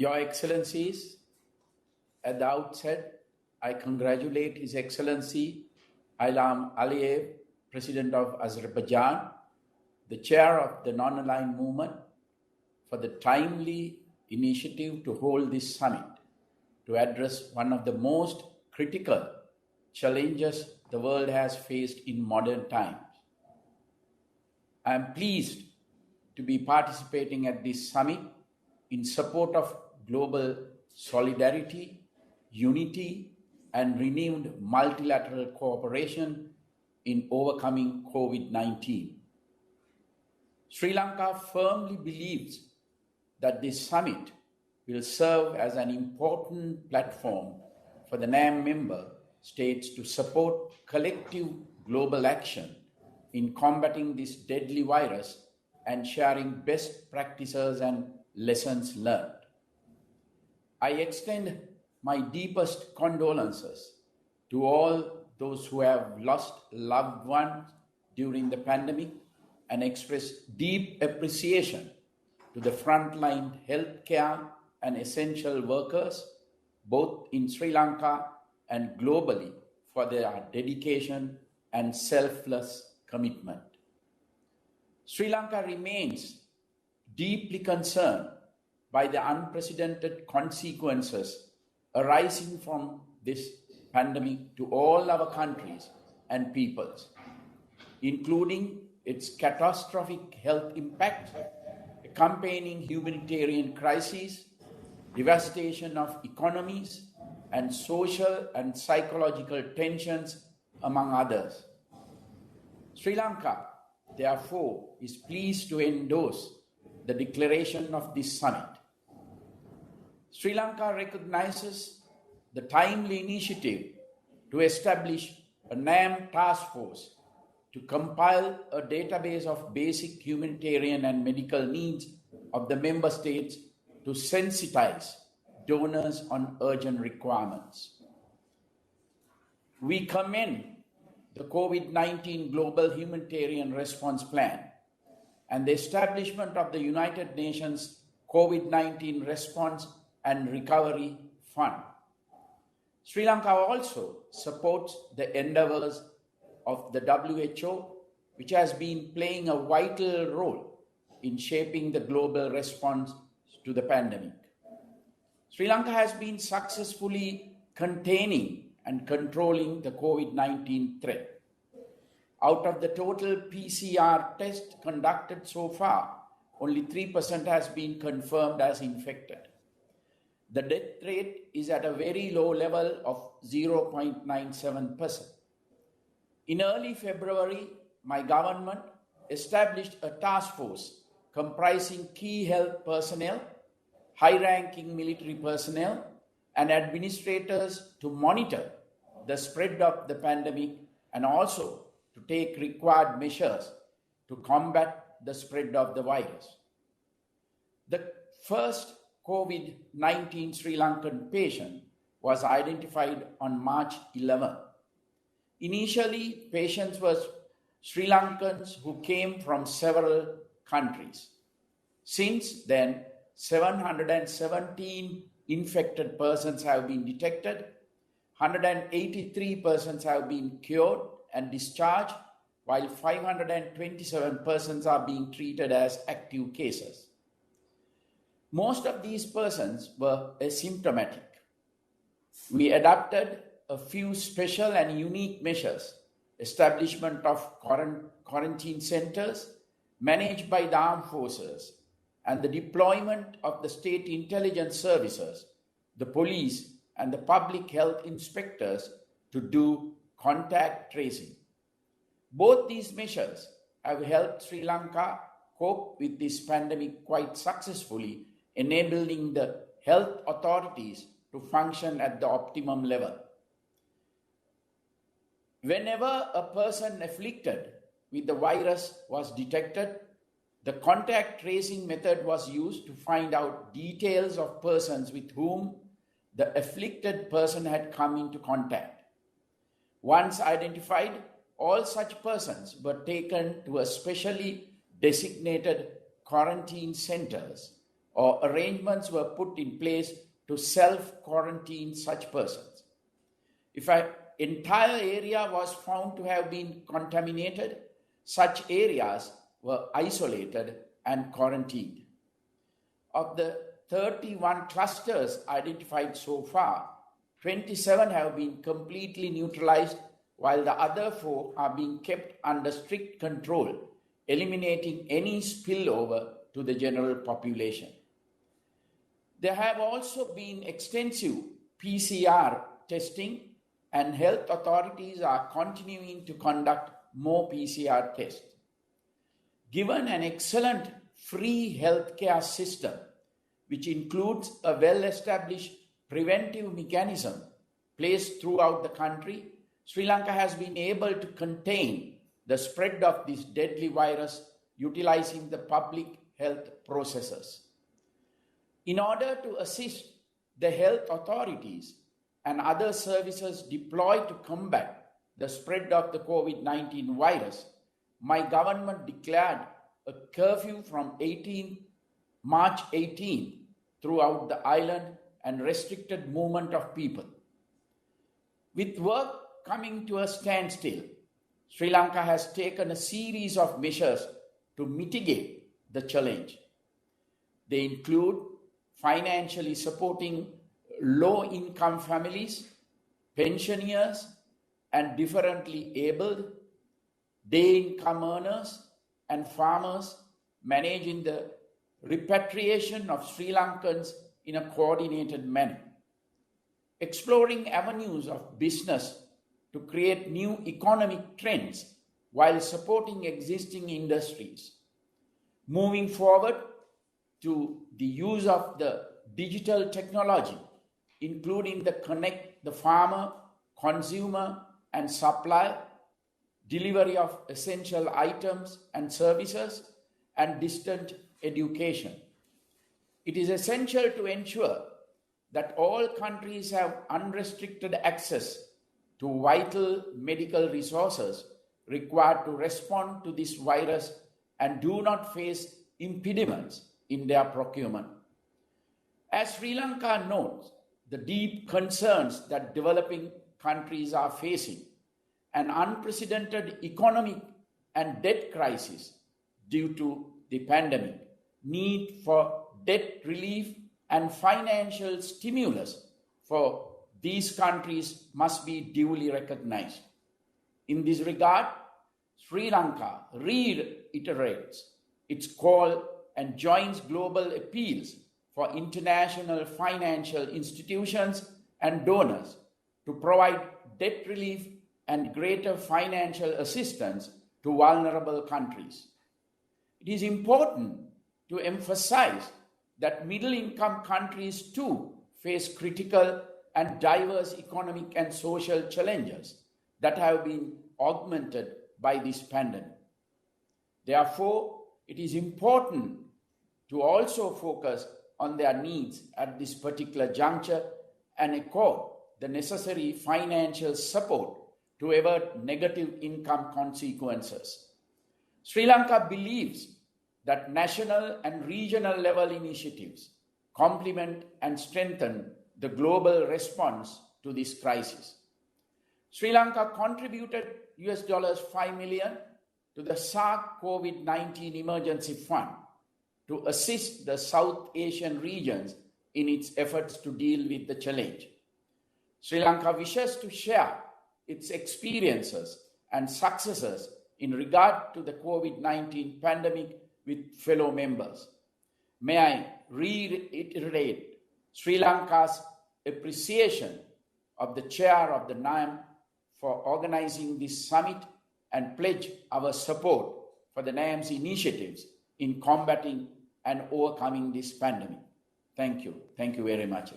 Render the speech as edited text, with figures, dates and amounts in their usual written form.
Your Excellencies, at the outset, I congratulate His Excellency Ilham Aliyev, President of Azerbaijan, the chair of the non-aligned movement, for the timely initiative to hold this summit to address one of the most critical challenges the world has faced in modern times. I am pleased to be participating at this summit in support of global solidarity, unity, and renewed multilateral cooperation in overcoming COVID-19. Sri Lanka firmly believes that this summit will serve as an important platform for the NAM member states to support collective global action in combating this deadly virus and sharing best practices and lessons learned. I extend my deepest condolences to all those who have lost loved ones during the pandemic and express deep appreciation to the frontline healthcare and essential workers, both in Sri Lanka and globally, for their dedication and selfless commitment. Sri Lanka remains deeply concerned by the unprecedented consequences arising from this pandemic to all our countries and peoples, including its catastrophic health impact, accompanying humanitarian crises, devastation of economies, and social and psychological tensions, among others. Sri Lanka, therefore, is pleased to endorse the declaration of this summit. Sri Lanka recognizes the timely initiative to establish a NAM task force to compile a database of basic humanitarian and medical needs of the member states to sensitize donors on urgent requirements. We commend the COVID-19 Global Humanitarian Response Plan and the establishment of the United Nations COVID-19 Response and Recovery Fund. Sri Lanka also supports the endeavors of the WHO, which has been playing a vital role in shaping the global response to the pandemic. Sri Lanka has been successfully containing and controlling the COVID-19 threat. Out of the total PCR test conducted so far, only 3% has been confirmed as infected. The death rate is at a very low level of 0.97%. In early February, my government established a task force comprising key health personnel, high-ranking military personnel, and administrators to monitor the spread of the pandemic and also to take required measures to combat the spread of the virus. The first COVID-19 Sri Lankan patient was identified on March 11. Initially, patients were Sri Lankans who came from several countries. Since then, 717 infected persons have been detected, 183 persons have been cured and discharged, while 527 persons are being treated as active cases. Most of these persons were asymptomatic. We adopted a few special and unique measures: establishment of quarantine centers managed by the armed forces, and the deployment of the state intelligence services, the police, and the public health inspectors to do contact tracing. Both these measures have helped Sri Lanka cope with this pandemic quite successfully, enabling the health authorities to function at the optimum level. Whenever a person afflicted with the virus was detected, the contact tracing method was used to find out details of persons with whom the afflicted person had come into contact. Once identified, all such persons were taken to a specially designated quarantine centers or arrangements were put in place to self-quarantine such persons. If an entire area was found to have been contaminated, such areas were isolated and quarantined. Of the 31 clusters identified so far, 27 have been completely neutralized, while the other 4 are being kept under strict control, eliminating any spillover to the general population. There have also been extensive PCR testing, and health authorities are continuing to conduct more PCR tests. Given an excellent free healthcare system, which includes a well-established preventive mechanism placed throughout the country, Sri Lanka has been able to contain the spread of this deadly virus utilizing the public health processes. In order to assist the health authorities and other services deployed to combat the spread of the COVID-19 virus, my government declared a curfew from March 18 throughout the island and restricted movement of people. With work coming to a standstill, Sri Lanka has taken a series of measures to mitigate the challenge. They include financially supporting low-income families, pensioners, and differently abled, day-income earners, and farmers, managing the repatriation of Sri Lankans in a coordinated manner, exploring avenues of business to create new economic trends while supporting existing industries, moving forward to the use of the digital technology, including the connect the farmer, consumer, and supply, delivery of essential items and services, and distant education. It is essential to ensure that all countries have unrestricted access to vital medical resources required to respond to this virus and do not face impediments in their procurement. As Sri Lanka notes the deep concerns that developing countries are facing, an unprecedented economic and debt crisis due to the pandemic, need for debt relief and financial stimulus for these countries must be duly recognized. In this regard, Sri Lanka reiterates its call and joins global appeals for international financial institutions and donors to provide debt relief and greater financial assistance to vulnerable countries. It is important to emphasize that middle-income countries too face critical and diverse economic and social challenges that have been augmented by this pandemic. Therefore, it is important to also focus on their needs at this particular juncture and accord the necessary financial support to avert negative income consequences. Sri Lanka believes that national and regional level initiatives complement and strengthen the global response to this crisis. Sri Lanka contributed $5 million to the SARC COVID-19 Emergency Fund to assist the South Asian regions in its efforts to deal with the challenge. Sri Lanka wishes to share its experiences and successes in regard to the COVID-19 pandemic with fellow members. May I reiterate Sri Lanka's appreciation of the chair of the NAM for organizing this summit and pledge our support for the NAM's initiatives in combating and overcoming this pandemic. Thank you. Thank you very much.